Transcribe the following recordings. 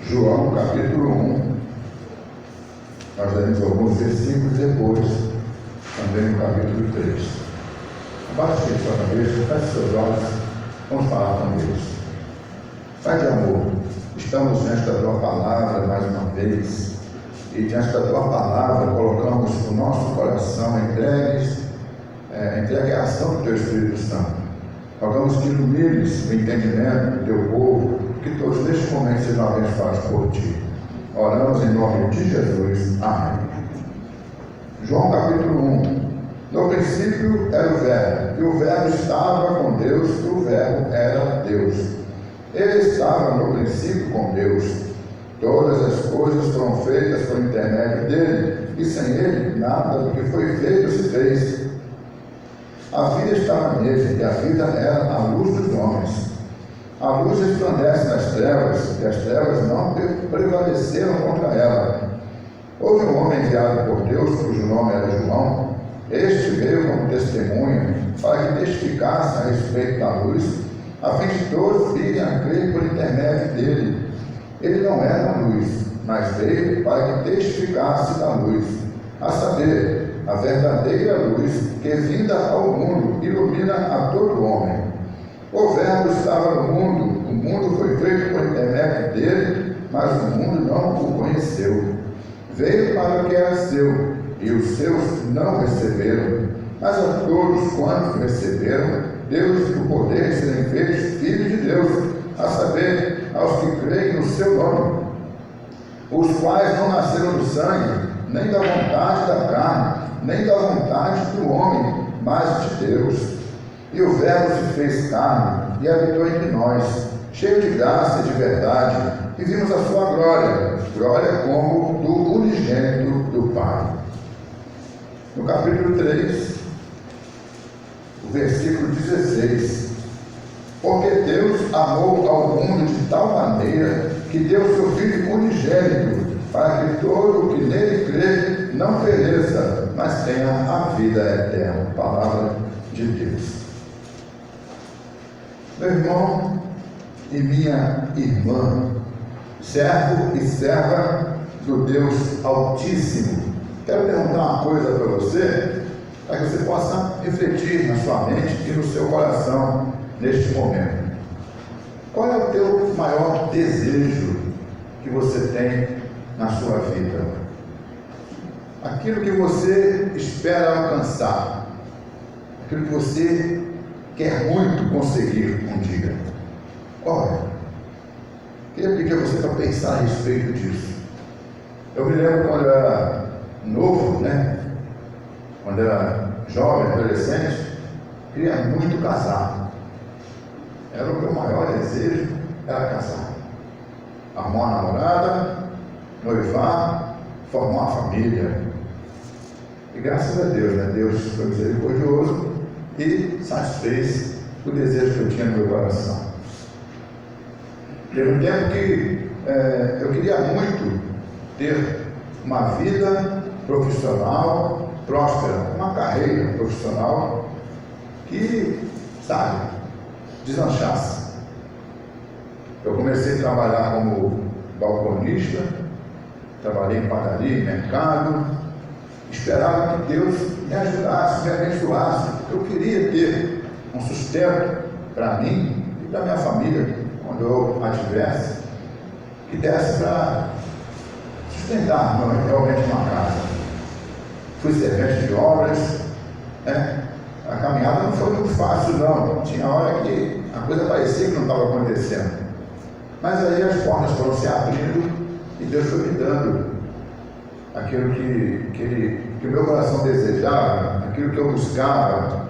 João, capítulo 1, nós leremos alguns versículos depois, também no capítulo 3. Abaixe sua cabeça, feche seus olhos, vamos falar com Deus. Pai de amor, estamos diante da Tua Palavra mais uma vez, e diante da Tua Palavra colocamos o nosso coração entregue à ação do Teu Espírito Santo. Rogamos que ilumines o entendimento do Teu povo, que todos neste momento sejam abençoados por Ti. Oramos em nome de Jesus. Amém. João capítulo 1. No princípio era o Verbo, e o Verbo estava com Deus, e o Verbo era Deus. Ele estava no princípio com Deus. Todas as coisas foram feitas por intermédio dele, e sem ele nada do que foi feito se fez. A vida estava nele, e a vida era a luz dos homens. A luz resplandece nas trevas, e as trevas não prevaleceram contra ela. Houve um homem enviado por Deus, cujo nome era João. Este veio como testemunha, para que testificasse a respeito da luz, a fim de todos virem a crer por intermédio dele. Ele não era a luz, mas veio para que testificasse da luz, a saber, a verdadeira luz que, vinda ao mundo, ilumina a todo homem. O Verbo estava no mundo, o mundo foi feito por intermédio dele, mas o mundo não o conheceu. Veio para o que era seu, e os seus não receberam, mas a todos quantos receberam, deu-lhes o poder de serem feitos filhos de Deus, a saber, aos que creem no seu nome, os quais não nasceram do sangue, nem da vontade da carne, nem da vontade do homem, mas de Deus. E o Verbo se fez carne e habitou entre nós, cheio de graça e de verdade, e vimos a sua glória, glória como do unigênito do Pai. No capítulo 3, o versículo 16. Porque Deus amou ao mundo de tal maneira que deu seu Filho unigênito, para que todo o que nele crê não pereça, mas tenha a vida eterna. Palavra de Deus. Meu irmão e minha irmã, servo e serva do Deus Altíssimo, quero perguntar uma coisa para você, para que você possa refletir na sua mente e no seu coração neste momento. Qual é o teu maior desejo que você tem na sua vida? Aquilo que você espera alcançar, aquilo que você quer muito conseguir um dia. Olha, queria pedir a você para pensar a respeito disso. Eu me lembro quando eu era novo, quando eu era jovem, adolescente, queria muito casar. Era o meu maior desejo, era casar. Arrumar uma namorada, noivar, formar uma família. E graças a Deus, Deus foi misericordioso e satisfez o desejo que eu tinha no meu coração. Teve um tempo que eu queria muito ter uma vida profissional próspera, uma carreira profissional que, deslanchasse. Eu comecei a trabalhar como balconista, trabalhei em padaria, em mercado, esperava que Deus me ajudasse, me abençoasse. Eu queria ter um sustento para mim e para minha família, quando eu a tivesse, que desse para sustentar realmente uma casa. Fui servente de obras, A caminhada não foi muito fácil, não. Tinha hora que a coisa parecia que não estava acontecendo. Mas aí as portas foram se abrindo e Deus foi me dando aquilo que o meu coração desejava, aquilo que eu buscava,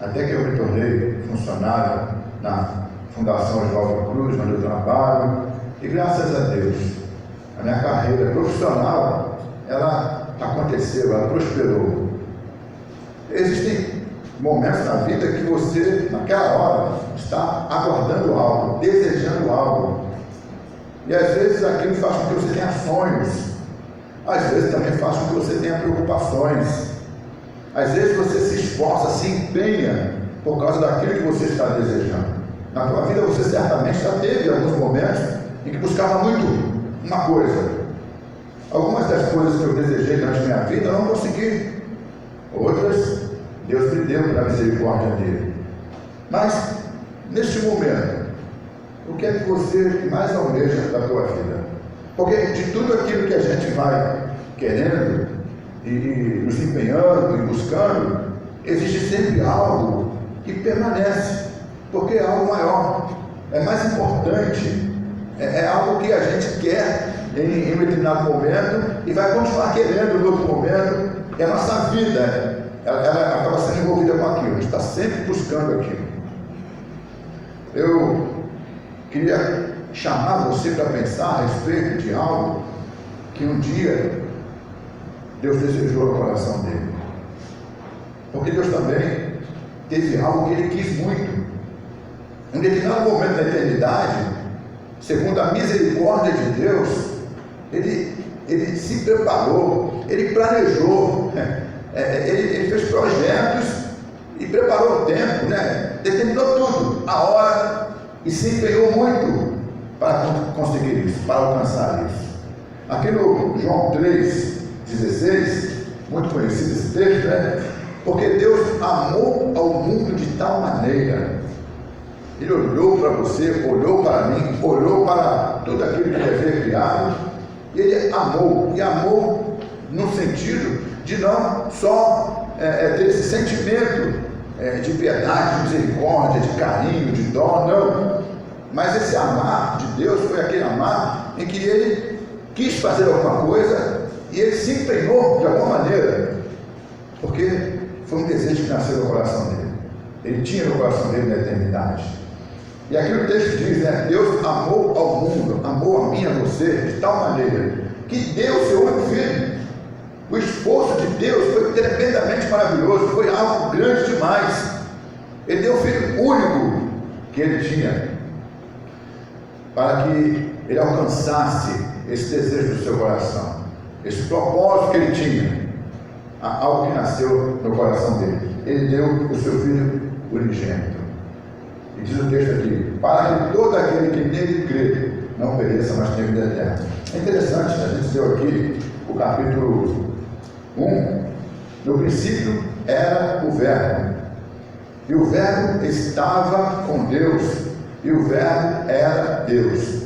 até que eu me tornei funcionário na Fundação Oswaldo Cruz, onde eu trabalho, e graças a Deus, a minha carreira profissional, ela aconteceu, ela prosperou. Existem momentos na vida que você, naquela hora, está aguardando algo, desejando algo, e às vezes aquilo faz com que você tenha sonhos, às vezes também faz com que você tenha preocupações, às vezes você se esforça, se empenha por causa daquilo que você está desejando. Na tua vida você certamente já teve alguns momentos em que buscava muito uma coisa. Algumas das coisas que eu desejei durante a minha vida eu não consegui. Outras, Deus me deu pela misericórdia dele. Mas, neste momento, o que é que você mais almeja da tua vida? Porque de tudo aquilo que a gente vai querendo e nos empenhando e buscando, existe sempre algo que permanece, porque é algo maior, é mais importante, é algo que a gente quer em um determinado momento e vai continuar querendo em outro momento, e a nossa vida, ela acaba sendo envolvida com aquilo, a gente está sempre buscando aquilo. Eu queria chamar você para pensar a respeito de algo que um dia Deus desejou no coração dele. Porque Deus também teve algo que ele quis muito. Em um determinado momento da eternidade, segundo a misericórdia de Deus, ele se preparou, ele planejou, ele fez projetos e preparou o tempo, determinou tudo, a hora, e se empenhou muito para conseguir isso, para alcançar isso. Aqui no João 3,16, muito conhecido esse texto, porque Deus amou ao mundo de tal maneira, Ele olhou para você, olhou para mim, olhou para tudo aquilo que Ele havia criado, e Ele amou, e amou no sentido de não só ter esse sentimento de piedade, de misericórdia, de carinho, de dó, não, mas esse amar de Deus foi aquele amar em que Ele quis fazer alguma coisa e Ele se empenhou de alguma maneira, porque foi um desejo que nasceu no coração dele. Ele tinha no coração dele na eternidade. E aqui o texto diz, Deus amou ao mundo, amou a mim e a você de tal maneira que deu o seu único filho. O esforço de Deus foi tremendamente maravilhoso, foi algo grande demais. Ele deu o filho único que ele tinha, para que ele alcançasse esse desejo do seu coração, esse propósito que ele tinha, algo que nasceu no coração dele. Ele deu o seu filho unigênito. E diz o texto aqui, para que todo aquele que nele crê não pereça, mas tenha vida eterna. É interessante, a gente deu aqui o capítulo 1, no princípio era o Verbo, e o Verbo estava com Deus, e o Verbo era Deus.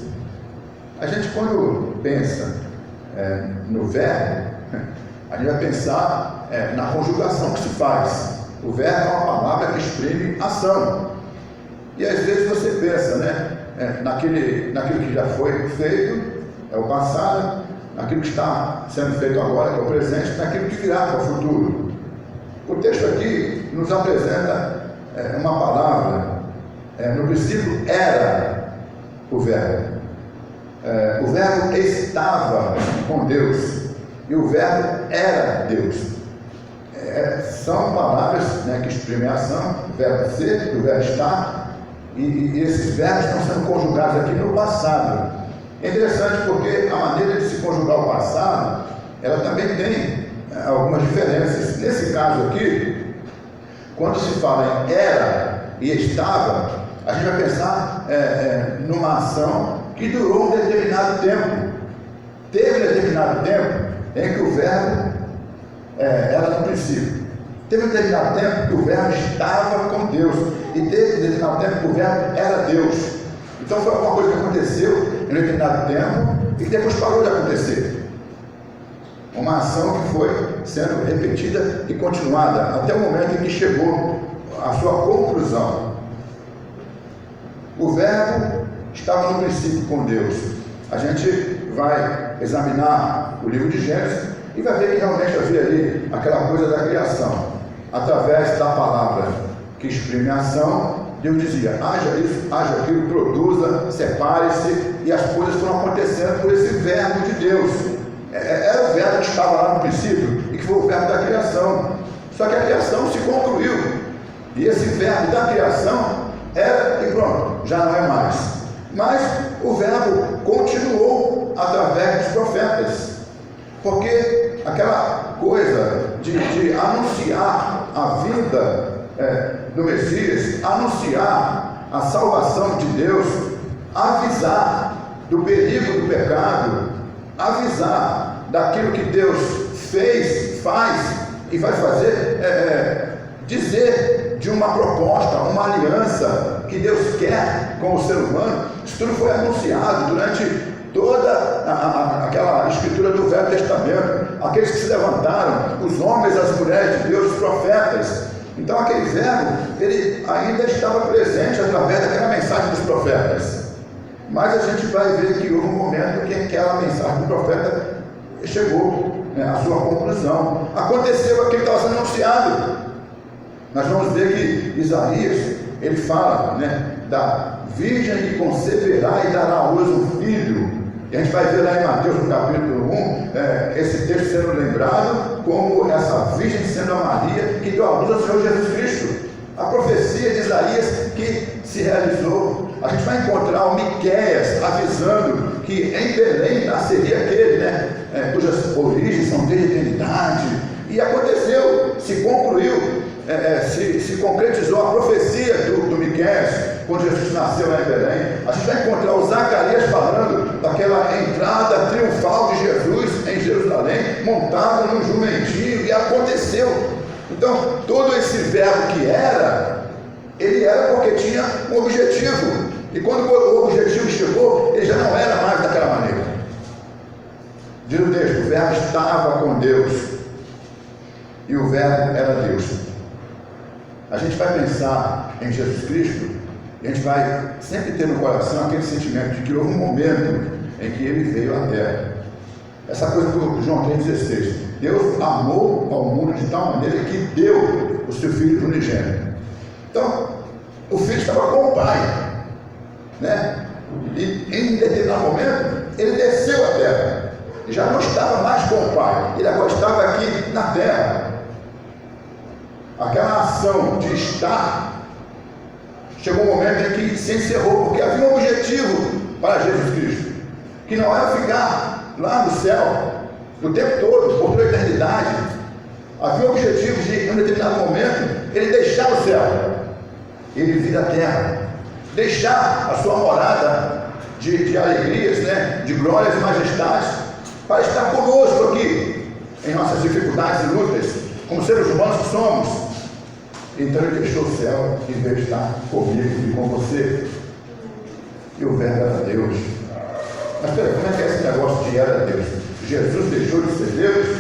A gente, quando pensa no Verbo, a gente vai pensar na conjugação que se faz. O verbo é uma palavra que exprime ação. E às vezes você pensa, naquilo que já foi feito, é o passado, naquilo que está sendo feito agora, que é o presente, naquilo que virá para o futuro. O texto aqui nos apresenta uma palavra, no princípio era o verbo. O verbo estava com Deus. E o verbo era Deus. São palavras que exprimem a ação, o verbo ser, o verbo estar, e esses verbos estão sendo conjugados aqui no passado. É interessante porque a maneira de se conjugar o passado, ela também tem algumas diferenças. Nesse caso aqui, quando se fala em era e estava, a gente vai pensar numa ação que durou um determinado tempo. Teve um determinado tempo em que o verbo era no princípio. Teve um determinado tempo que o verbo estava com Deus. E teve um determinado tempo que o verbo era Deus. Então foi alguma coisa que aconteceu em um determinado tempo e que depois parou de acontecer. Uma ação que foi sendo repetida e continuada até o momento em que chegou à sua conclusão. O verbo estava no princípio com Deus. A gente vai examinar o livro de Gênesis e vai ver que realmente havia ali aquela coisa da criação. Através da palavra que exprime a ação, Deus dizia, haja isso, haja aquilo, produza, separe-se, e as coisas foram acontecendo por esse verbo de Deus. Era o verbo que estava lá no princípio e que foi o verbo da criação. Só que a criação se concluiu, e esse verbo da criação era e pronto, já não é mais. Mas o verbo continuou através dos profetas, porque aquela coisa de anunciar a vinda do Messias, anunciar a salvação de Deus, avisar do perigo do pecado, avisar daquilo que Deus fez, faz e vai fazer, dizer de uma proposta, uma aliança que Deus quer com o ser humano. Isso tudo foi anunciado durante toda aquela escritura do Velho Testamento, aqueles que se levantaram, os homens, as mulheres de Deus, os profetas. Então aquele verbo, ele ainda estava presente através daquela mensagem dos profetas. Mas a gente vai ver que houve um momento que aquela mensagem do profeta chegou, à sua conclusão. Aconteceu aquilo que estava sendo anunciado. Nós vamos ver que Isaías, ele fala, da virgem que conceberá e dará à luz um filho. E a gente vai ver lá em Mateus, no capítulo 1, esse texto sendo lembrado como essa virgem sendo a Maria que deu à luz ao Senhor Jesus Cristo. A profecia de Isaías que se realizou. A gente vai encontrar o Miqueias avisando que em Belém nasceria aquele, cujas origens são desde a eternidade. E aconteceu, se concluiu, se concretizou a profecia do Miqueias, quando Jesus nasceu lá em Belém. A gente vai encontrar o Zacarias falando daquela entrada triunfal de Jesus em Jerusalém, montado num jumentinho, e aconteceu. Então, todo esse verbo que ele era porque tinha um objetivo. E quando o objetivo chegou, ele já não era mais daquela maneira. Diz o texto, o verbo estava com Deus, e o verbo era Deus. A gente vai pensar em Jesus Cristo, e a gente vai sempre ter no coração aquele sentimento de que houve um momento em que ele veio à terra. Essa coisa do João 3,16. Deus amou ao mundo de tal maneira que deu o seu Filho unigênito. Então, o Filho estava com o Pai, e em determinado momento, ele desceu à terra. Ele já não estava mais com o Pai, ele agora estava aqui na terra. Aquela ação de estar, chegou um momento em que se encerrou, porque havia um objetivo para Jesus Cristo, que não era ficar lá no céu, o tempo todo, por toda a eternidade. Havia o objetivo de, em um determinado momento, ele deixar o céu, ele vir à terra, deixar a sua morada de alegrias, de glórias e majestades, para estar conosco aqui, em nossas dificuldades e lutas, como seres humanos que somos. Então ele deixou o céu e veio estar comigo e com você. E o verbo era Deus. Mas peraí, como é que é esse negócio de era Deus? Jesus deixou de ser Deus?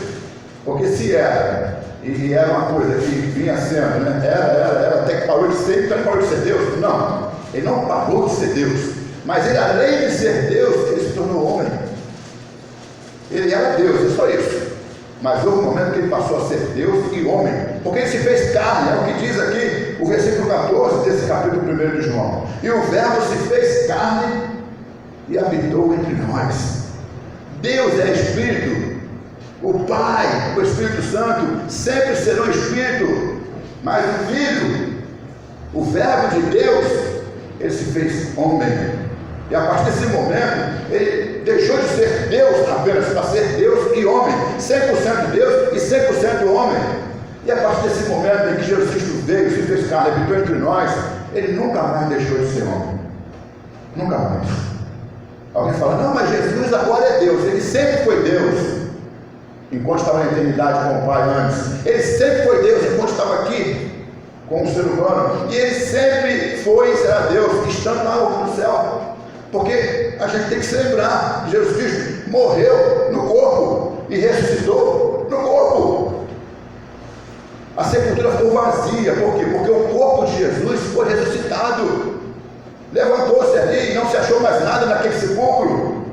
Porque se era, e era uma coisa que vinha sendo, era até que parou de ser, então ele parou de ser Deus? Não, ele não parou de ser Deus, mas ele, além de ser Deus, ele se tornou homem. Ele era Deus, é só isso. Mas houve um momento que ele passou a ser Deus e homem, porque ele se fez carne, é o que diz aqui o versículo 14 desse capítulo 1 de João. E o verbo se fez carne e habitou entre nós. Deus é Espírito, o Pai, o Espírito Santo sempre serão Espírito, mas o Filho, o verbo de Deus, ele se fez homem. E a partir desse momento, ele deixou de ser Deus apenas para ser Deus e homem, 100% Deus e 100% homem. E a partir desse momento em que Jesus Cristo veio, se fez carne, habitou entre nós, ele nunca mais deixou de ser homem. Nunca mais. Alguém fala, não, mas Jesus agora é Deus. Ele sempre foi Deus, enquanto estava na eternidade com o Pai antes. Ele sempre foi Deus, enquanto estava aqui com o ser humano. E ele sempre foi e será Deus, estando lá no céu. Porque a gente tem que se lembrar que Jesus Cristo morreu no corpo e ressuscitou no corpo. A sepultura ficou vazia. Por quê? Porque o corpo de Jesus foi ressuscitado. Levantou-se ali e não se achou mais nada naquele sepulcro.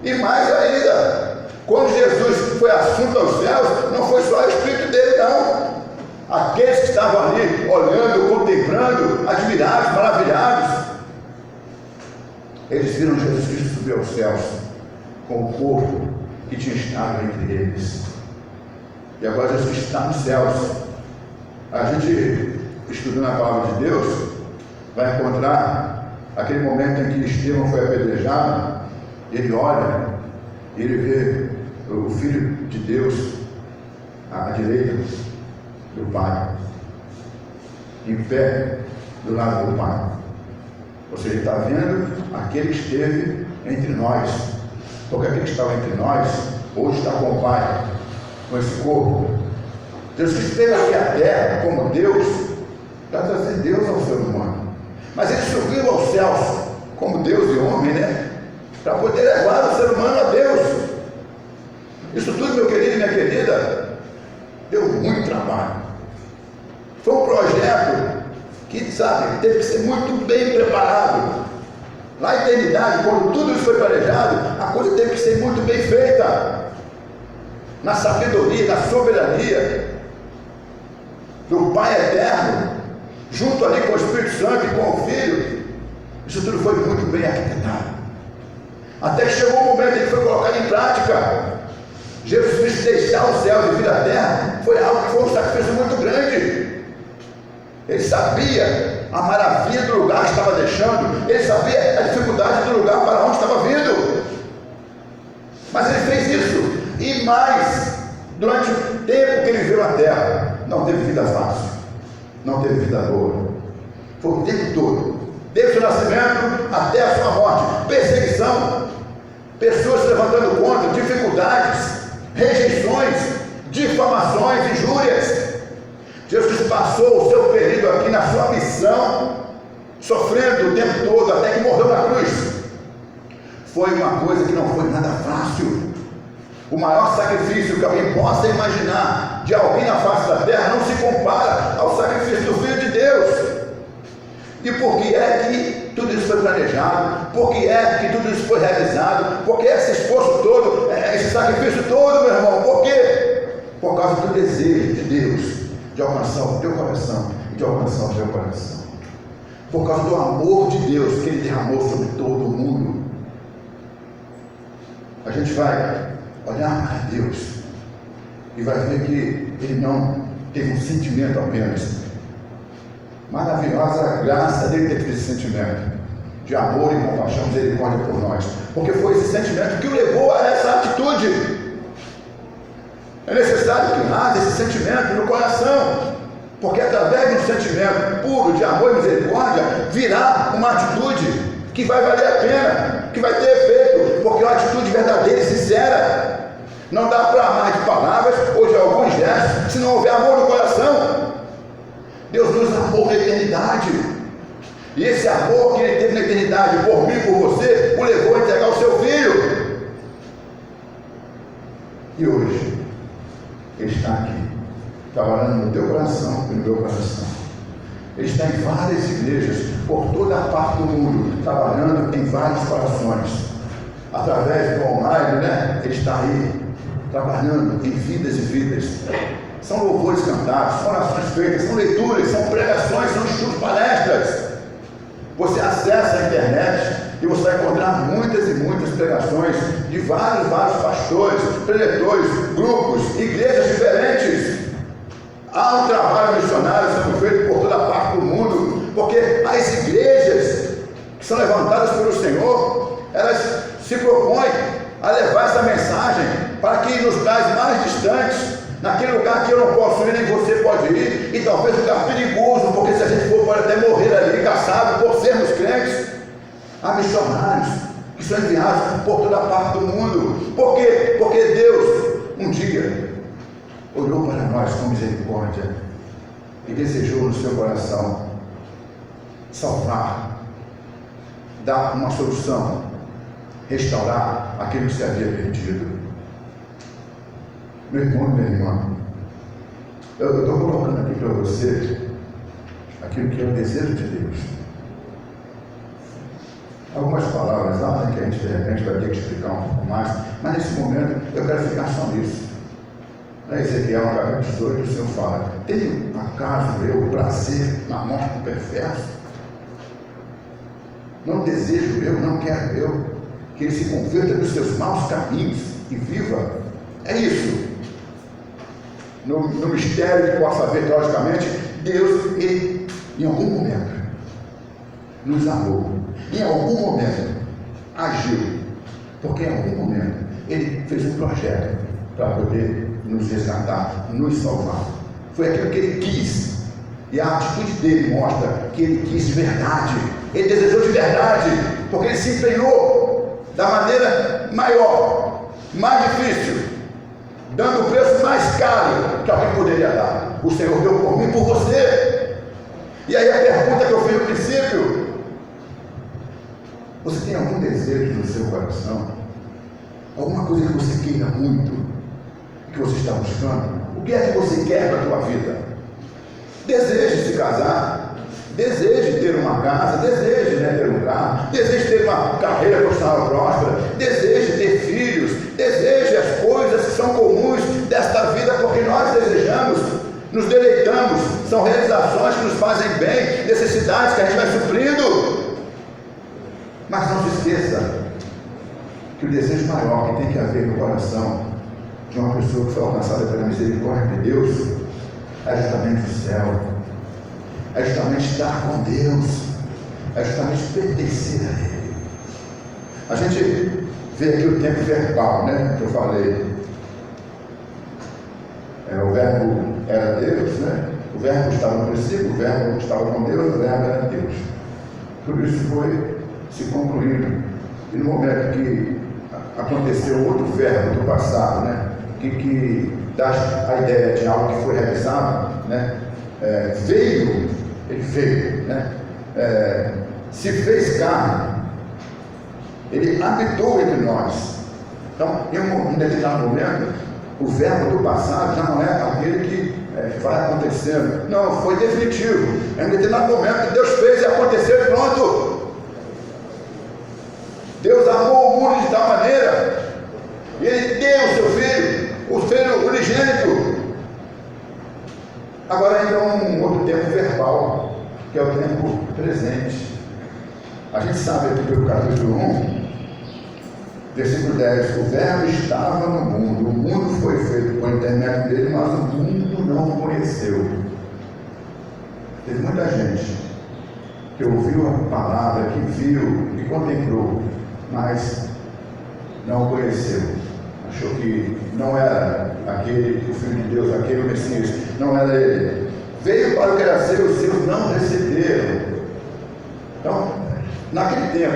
E mais ainda, quando Jesus foi assunto aos céus, não foi só o Espírito dele, não. Aqueles que estavam ali olhando, contemplando, admirados, maravilhados, eles viram Jesus Cristo subir aos céus com o corpo que tinha estado entre eles. E agora Jesus está nos céus. A gente, estudando a palavra de Deus, vai encontrar aquele momento em que Estevão foi apedrejado. Ele olha e ele vê o Filho de Deus à direita do Pai, em pé do lado do Pai. Ou seja, ele está vendo aquele que esteve entre nós. Porque aquele que estava entre nós, hoje está com o Pai, com esse corpo. Jesus que esteve aqui à terra como Deus, para trazer Deus ao ser humano. Mas ele subiu aos céus como Deus e homem, né? Para poder levar o ser humano a Deus. Isso tudo, meu querido e minha querida, deu muito trabalho. Foi um projeto que, sabe, teve que ser muito bem preparado. Na eternidade, quando tudo isso foi planejado, a coisa teve que ser muito bem feita. Na sabedoria, na soberania do Pai eterno, junto ali com o Espírito Santo e com o Filho, isso tudo foi muito bem arquitetado. Até que chegou o momento em que foi colocado em prática. Jesus Cristo deixar o céu e vir à terra foi algo que foi um sacrifício muito grande. Ele sabia a maravilha do lugar que estava deixando, ele sabia a dificuldade do lugar para onde estava vindo. Mas ele fez isso, e mais, durante o tempo que ele viveu na terra, não teve vida fácil, não teve vida boa. Foi o tempo todo, desde o nascimento até a sua morte, perseguição, pessoas se levantando contra, dificuldades, rejeições, difamações, injúrias. Jesus passou o seu período aqui na sua missão, sofrendo o tempo todo, até que morreu na cruz. Foi uma coisa que não foi nada fácil. O maior sacrifício que alguém possa imaginar de alguém na face da terra não se compara ao sacrifício do Filho de Deus. E por que é que tudo isso foi planejado? Por que é que tudo isso foi realizado? Por que esse esforço todo, esse sacrifício todo, meu irmão? Por quê? Por causa do desejo de Deus de alcançar o teu coração e de alcançar o teu coração. Por causa do amor de Deus que Ele derramou sobre todo o mundo. A gente vai olhar para Deus e vai ver que Ele não teve um sentimento apenas. Maravilhosa a graça dele ter esse sentimento de amor e compaixão, misericórdia por nós, porque foi esse sentimento que o levou a essa atitude. É necessário que haja esse sentimento no coração, porque através de um sentimento puro de amor e misericórdia virá uma atitude que vai valer a pena, que vai ter efeito, porque é uma atitude verdadeira e sincera. Não dá para amar de palavras ou de alguns gestos se não houver amor no coração. Deus nos amou na eternidade, e esse amor que Ele teve na eternidade por mim e por você o levou a entregar o seu Filho. E hoje Ele está aqui trabalhando no teu coração e no meu coração. Ele está em várias igrejas por toda a parte do mundo, trabalhando em vários corações. Através do online, né? Ele está aí trabalhando em vidas e vidas. São louvores cantados, são orações feitas, são leituras, são pregações, são estudos, palestras. Você acessa a internet e você vai encontrar muitas e muitas pregações de vários pastores, preletores, grupos, igrejas diferentes. Há um trabalho missionário sendo feito por toda a parte do mundo, porque as igrejas que são levantadas pelo Senhor, elas se propõem a levar essa mensagem para que nos lugares mais distantes, naquele lugar que eu não posso ir, nem você pode ir, e talvez um lugar perigoso, porque se a gente for pode até morrer ali, caçado por sermos crentes. Há missionários que são enviados por toda a parte do mundo. Por quê? Porque Deus, um dia, olhou para nós com misericórdia e desejou no seu coração salvar, dar uma solução, restaurar aquilo que se havia perdido. Meu irmão e minha irmã, eu estou colocando aqui para você aquilo que é o desejo de Deus. Algumas palavras lá, né, que a gente de repente vai ter que explicar um pouco mais, mas nesse momento eu quero ficar só nisso. Na Ezequiel, no capítulo 18, o Senhor fala: tenho acaso eu prazer na morte do perverso? Não desejo eu, não quero eu que ele se converta dos seus maus caminhos e viva. É isso. No mistério que possa haver teologicamente, Deus, Ele, em algum momento, nos amou. Em algum momento, agiu. Porque em algum momento, Ele fez um projeto para poder nos resgatar, nos salvar. Foi aquilo que Ele quis. E a atitude dele mostra que ele quis de verdade, ele desejou de verdade, porque ele se empenhou da maneira maior, mais difícil, dando o preço mais caro que alguém poderia dar. O Senhor deu por mim e por você. E aí a pergunta que eu fiz no princípio: você tem algum desejo no seu coração? Alguma coisa que você queira muito, que você está buscando? O que é que você quer para a tua vida? Deseje se casar, deseje ter uma casa, deseje ter um carro, deseje ter uma carreira profissional próspera, deseje ter filhos, deseje as coisas que são comuns desta vida, porque nós desejamos, nos deleitamos, são realizações que nos fazem bem, necessidades que a gente vai suprindo. Mas não se esqueça que o desejo maior que tem que haver no coração de uma pessoa que foi alcançada pela misericórdia de Deus é justamente o céu, é justamente estar com Deus, é justamente pertencer a Ele. A gente vê aqui o tempo verbal, que eu falei. O verbo era Deus, o verbo estava no princípio, o verbo estava com Deus, o verbo era Deus. Tudo isso foi se concluindo. E no momento que aconteceu outro verbo do passado, que dá a ideia de algo que foi realizado, ele veio, se fez carne, ele habitou entre nós. Então, em um determinado momento, o verbo do passado já não é aquele que vai acontecendo, não, foi definitivo. Em um determinado momento que Deus fez e aconteceu e pronto. Deus amou o mundo de tal maneira, e Ele deu o seu Filho, o Filho unigênito. Agora ainda um outro tempo verbal, que é o tempo presente. A gente sabe aqui pelo capítulo 1, versículo 10, o verbo estava no mundo, o mundo foi feito por intermédio dele, mas o mundo não o conheceu. Teve muita gente que ouviu a palavra, que viu, que contemplou, mas não o conheceu. Achou que não era aquele, o Filho de Deus, aquele o Messias, não era ele. Veio para o que era seu, os seus não receberam. Então, naquele tempo,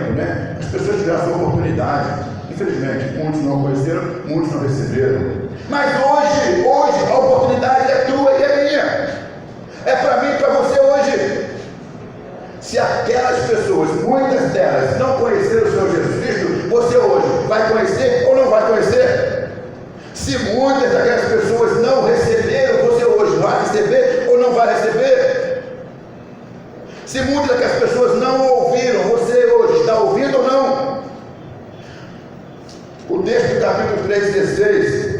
as pessoas tiveram a sua oportunidade. Infelizmente, muitos não conheceram, muitos não receberam. Mas hoje a oportunidade é tua e é minha. É para mim e para você hoje. Se aquelas pessoas, muitas delas, não conheceram o Senhor Jesus Cristo, você hoje vai conhecer ou não vai conhecer? Se muitas daquelas pessoas não receberam, você hoje vai receber ou não vai receber? Se muitas daquelas pessoas não ouviram, você hoje está ouvindo ou não? O texto do capítulo 3,16: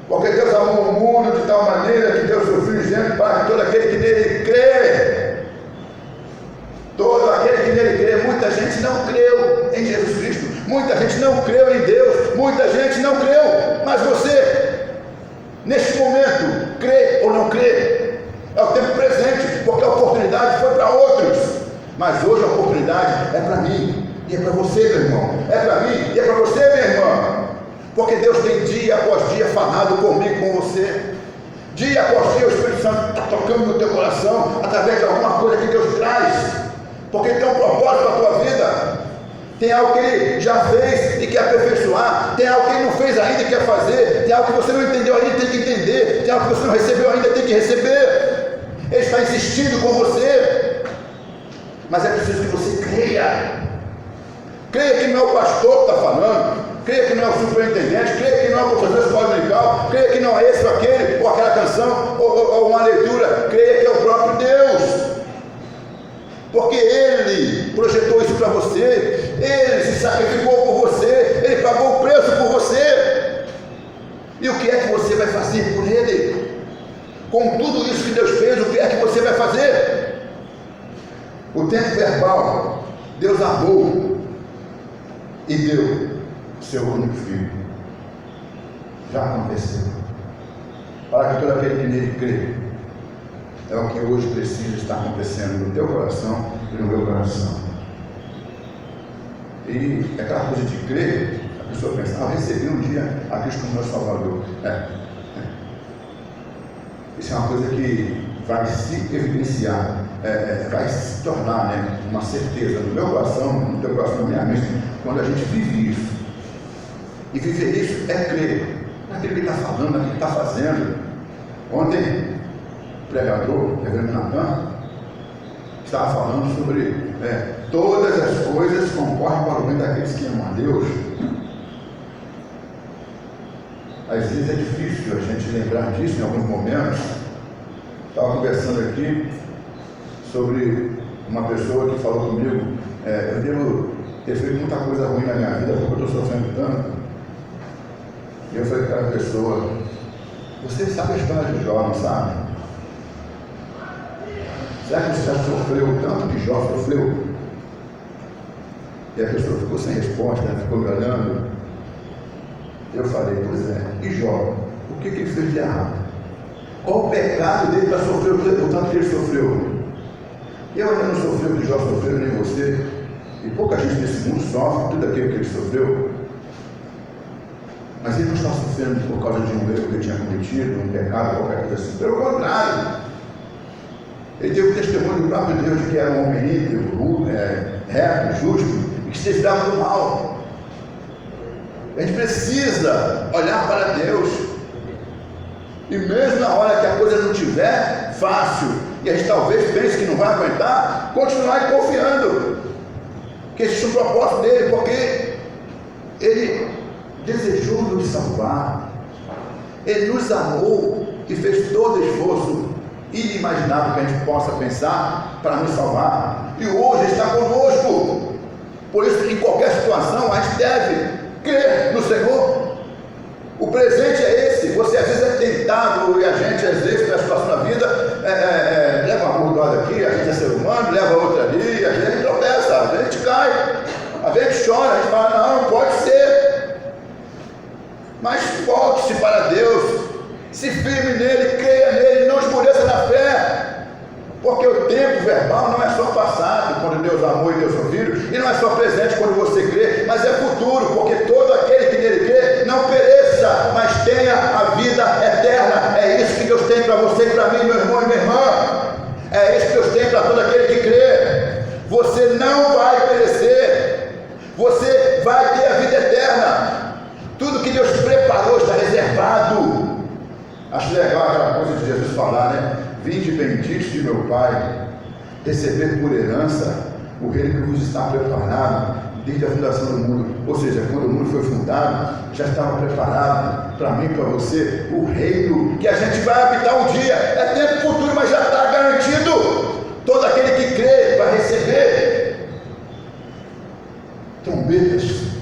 porque Deus amou o mundo de tal maneira que deu o seu Filho unigênito para que todo aquele que nele crê. Todo aquele que nele crê. Muita gente não creu em Jesus Cristo, muita gente não creu em Deus, muita gente não creu. Mas você, neste momento, crê ou não crê? É o tempo presente, porque a oportunidade foi para outros, mas hoje a oportunidade é para mim e é para você, meu irmão. É para mim e é para você, minha irmã. Porque Deus tem dia após dia falado comigo, com você. Dia após dia o Espírito Santo está tocando no teu coração através de alguma coisa que Deus traz. Porque tem um propósito para a tua vida. Tem algo que Ele já fez e quer aperfeiçoar. Tem algo que Ele não fez ainda e quer fazer. Tem algo que você não entendeu ainda e tem que entender. Tem algo que você não recebeu ainda e tem que receber. Ele está insistindo com você. Mas é preciso que você creia. Creia que não é o pastor que está falando. Creia que não é o superintendente. Creia que não é o professor de escola dominical. Creia que não é esse ou aquele, ou aquela canção, ou uma leitura. Creia que é o próprio Deus. Porque Ele projetou isso para você, Ele se sacrificou por você, Ele pagou o preço por você. E o que é que você vai fazer por Ele? Com tudo isso que Deus fez, o que é que você vai fazer? O tempo verbal, Deus amou e deu o seu único Filho. Já aconteceu. Para que todo aquele que nele crê. É o que hoje precisa estar acontecendo no teu coração e no meu coração. E aquela coisa de crer, a pessoa pensa, eu recebi um dia a Cristo como meu Salvador. Isso é uma coisa que vai se evidenciar, vai se tornar, né, uma certeza no meu coração, no teu coração, na minha mente, quando a gente vive isso. E viver isso é crer naquilo que ele está falando, naquilo que ele está fazendo. Ontem, o pregador, o reverendo Natan, estava falando sobre todas as coisas concorrem para o bem daqueles que amam a Deus. Às vezes é difícil a gente lembrar disso em alguns momentos. Estava conversando aqui sobre uma pessoa que falou comigo, eu devo ter feito muita coisa ruim na minha vida porque eu estou sofrendo tanto. E eu falei para aquela pessoa, você sabe a história de Jó, não sabe? Será que você já sofreu tanto que Jó sofreu? E a pessoa ficou sem resposta, ficou me olhando. Eu falei, pois é, e Jó? O que ele fez de errado? Qual o pecado dele para sofrer o tanto que ele sofreu? Eu ainda não sofri o que Jó sofreu, nem você. E pouca gente nesse mundo sofre tudo aquilo que ele sofreu. Mas ele não está sofrendo por causa de um erro que ele tinha cometido, um pecado, qualquer coisa assim. Pelo contrário. Ele teve o testemunho do próprio Deus de que era um homem íntegro, reto, justo, e que se desviava do mal. A gente precisa olhar para Deus. E mesmo na hora que a coisa não estiver fácil, e a gente talvez pense que não vai aguentar, continuar confiando que existe um propósito dele, porque ele desejou nos salvar. Ele nos amou e fez todo o esforço inimaginável que a gente possa pensar para nos salvar. E hoje está conosco. Por isso, em qualquer situação, a gente deve crer no Senhor. O presente é esse. Você às vezes é tentado, e a gente às vezes na situação da vida leva uma mordada aqui, a gente é ser humano, leva outra ali, a gente tropeça, a gente cai, a gente chora, a gente fala, não pode ser. Mas volte-se para Deus, se firme nele, creia nele, não esmoreça na fé. Porque o tempo verbal não é só passado, quando Deus amou e Deus ouviu, e não é só presente quando você crê, mas é futuro, porque todo aquele que nele crê não pereça, mas tenha a vida eterna. É isso que Deus tem para você e para mim, meu irmão e minha irmã. É isso que Deus tem para todo aquele que crê. Você não vai perecer, você vai ter a vida eterna. Tudo que Deus preparou está reservado. Acho legal aquela coisa de Jesus falar, né? Vinde benditos de meu Pai, receber por herança o reino que vos está preparado desde a fundação do mundo. Ou seja, quando o mundo foi fundado, já estava preparado para mim e para você o reino que a gente vai habitar um dia. É tempo futuro, mas já está garantido. Todo aquele que crê vai receber. Trombetas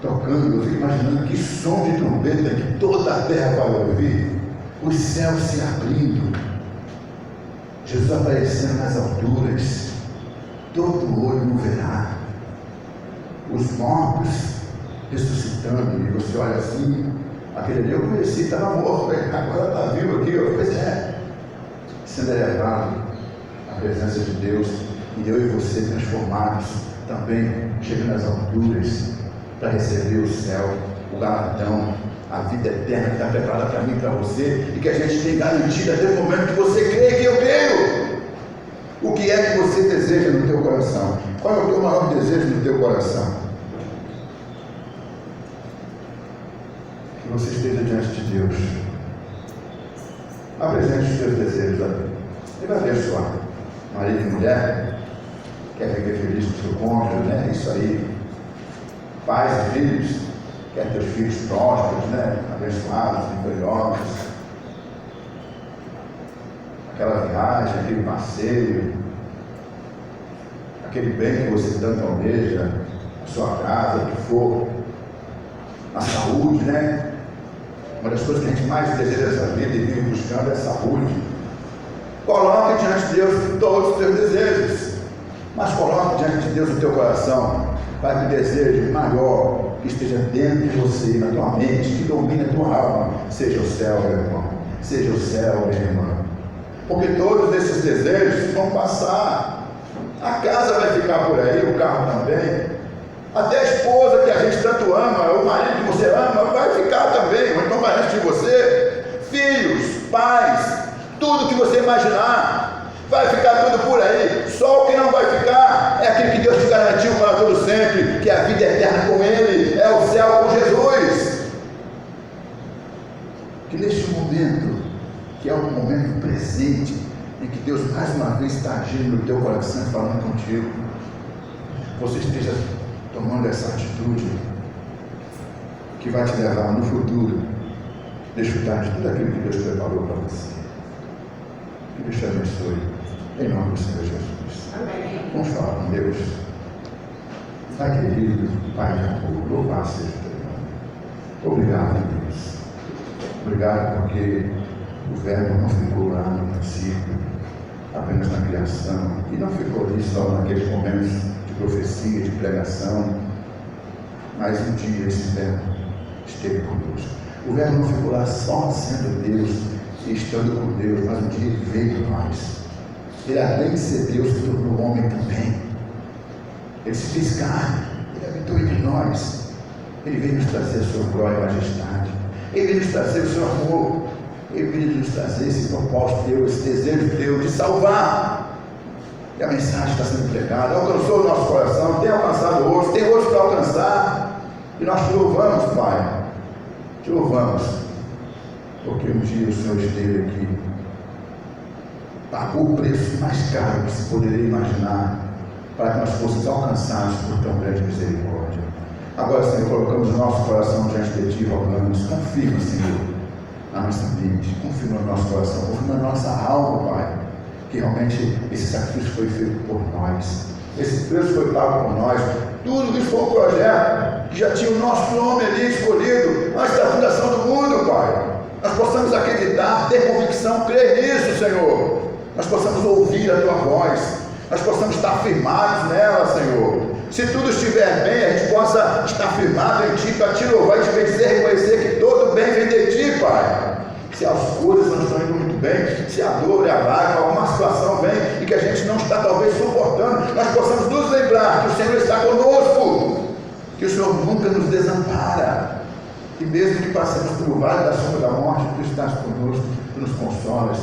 tocando, eu fico imaginando que som de trombeta que toda a terra vai ouvir. Os céus se abrindo, Jesus aparecendo nas alturas, todo olho o verá, os mortos ressuscitando, e você olha assim, aquele ali eu conheci, estava morto, agora está vivo aqui, pois é, sendo elevado à presença de Deus, e eu e você transformados também, chegando às alturas, para receber o céu, o galardão, a vida eterna que está preparada para mim e para você, e que a gente tem garantido até o momento que você crê que eu creio. O que é que você deseja no teu coração? Qual é o teu maior desejo no teu coração? Que você esteja diante de Deus. Apresente os teus desejos a Deus. Ele vai abençoar. Marido e mulher, quer viver feliz com o seu cônjuge, né? Isso aí. Pais e filhos, quer teus filhos prósperos, né? Abençoados, vitoriosos. Aquela viagem, aquele passeio, aquele bem que você tanto almeja, a sua casa, o que for, a saúde, né? Uma das coisas que a gente mais deseja nessa vida e vive buscando é a saúde. Coloque diante de Deus todos os teus desejos, mas coloque diante de Deus o teu coração, para que o desejo maior que esteja dentro de você, na tua mente, que domine a tua alma, seja o céu, meu irmão, seja o céu, minha irmã. Porque todos esses desejos vão passar. A casa vai ficar por aí, o carro também. Até a esposa que a gente tanto ama, o marido que você ama, vai ficar também, ou então vai antes de você. Filhos, pais, tudo tudo que você imaginar. Vai ficar tudo por aí. Só o que não vai ficar é aquilo que Deus te garantiu para todo sempre, que é a vida eterna com Ele, é o céu com Jesus. Que neste momento, que é um momento presente, em que Deus mais uma vez está agindo no teu coração e falando contigo, você esteja tomando essa atitude que vai te levar no futuro a desfrutar de tudo aquilo que Deus preparou para você. Que Deus te abençoe, em nome do Senhor Jesus. Amém. Vamos falar com Deus. Pai querido, Pai de amor, louvado seja o teu nome. Obrigado, Deus. Obrigado porque o verbo não ficou lá no princípio, apenas na criação, e não ficou ali só naqueles momentos de profecia, de pregação, mas um dia esse verbo esteve conosco. O verbo não ficou lá só sendo Deus e estando com Deus, mas um dia ele veio para nós. Ele, além de ser Deus, se tornou homem também. Ele se fez carne, ele habitou entre nós. Ele veio nos trazer a sua glória e majestade. Ele veio nos trazer o seu amor. Ele veio nos trazer esse propósito teu, esse desejo teu de salvar. E a mensagem está sendo pregada, alcançou o nosso coração, tem alcançado hoje, tem hoje para alcançar. E nós te louvamos, Pai. Te louvamos, porque um dia o Senhor esteve aqui, pagou o preço mais caro que se poderia imaginar, para que nós fôssemos alcançados por tão grande misericórdia. Agora, Senhor, colocamos o nosso coração diante de Ti, rogamos, confirma, Senhor, na nossa mente, confirma no nosso coração, confirma na nossa alma, Pai, que realmente esse sacrifício foi feito por nós, esse preço foi pago por nós. Tudo isso foi um projeto que já tinha o nosso nome ali escolhido antes da fundação do mundo, Pai. Nós possamos acreditar, ter convicção, crer nisso, Senhor. Nós possamos ouvir a Tua voz, nós possamos estar firmados nela, Senhor. Se tudo estiver bem, a gente possa estar firmado em Ti, para Te louvar e Te bendizer, reconhecer que todo bem vem de Ti, Pai. Se as coisas não estão indo muito bem, se a dor e a lágrima, alguma situação vem e que a gente não está talvez suportando, nós possamos nos lembrar que o Senhor está conosco, que o Senhor nunca nos desampara, e mesmo que passemos pelo vale da sombra da morte, Tu estás conosco, Tu nos consolas,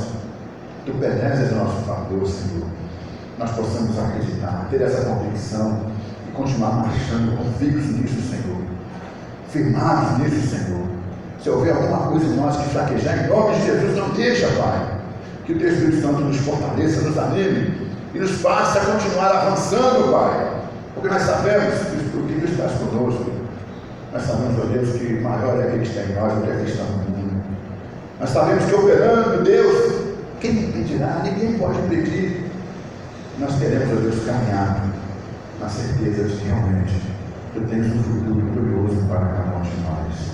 Tu penetras o nosso favor, Senhor. Nós possamos acreditar, ter essa convicção e continuar marchando convictos nisso, Senhor, firmados nisso, Senhor. Se houver alguma coisa em nós que fraquejar, em nome de Jesus, não deixa, Pai. Que o Teu Espírito Santo nos fortaleça, nos anime e nos faça continuar avançando, Pai. Porque nós sabemos que Tu estás conosco. Nós sabemos, ó Deus, que maior é aquele que está em nós do que aquele que está no mundo. Nós sabemos que operando, Deus, quem me impedirá? Ninguém pode impedir. Nós queremos, ó Deus, caminhar na certeza de que realmente Tu tens um futuro glorioso para cada um de nós.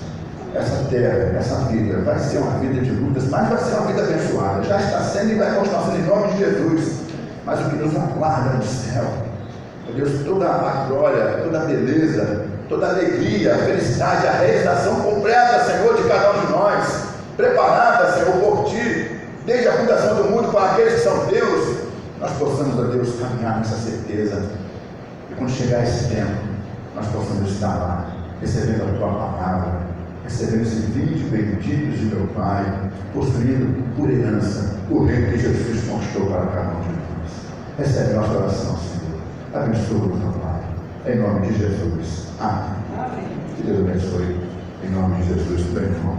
Essa terra, essa vida, vai ser uma vida de lutas, mas vai ser uma vida abençoada. Já está sendo e vai continuar sendo em nome de Jesus. Mas o que nos aguarda no céu, ó Deus, toda a glória, toda a beleza, toda a alegria, a felicidade, a realização completa, Senhor, de cada um de nós, preparada, Senhor, por Ti, desde a fundação do mundo, para aqueles que são Deus, nós possamos, ó Deus, caminhar nessa certeza. E quando chegar esse tempo, nós possamos estar lá, recebendo a Tua palavra, recebendo esse vídeo bendito de meu Pai, possuindo por herança o reino que Jesus conquistou para cada um de nós. Recebe nossa oração, Senhor. Abençoa-nos, meu Pai. Em nome de Jesus. Amém. Que Deus abençoe. Em nome de Jesus, bem, irmão.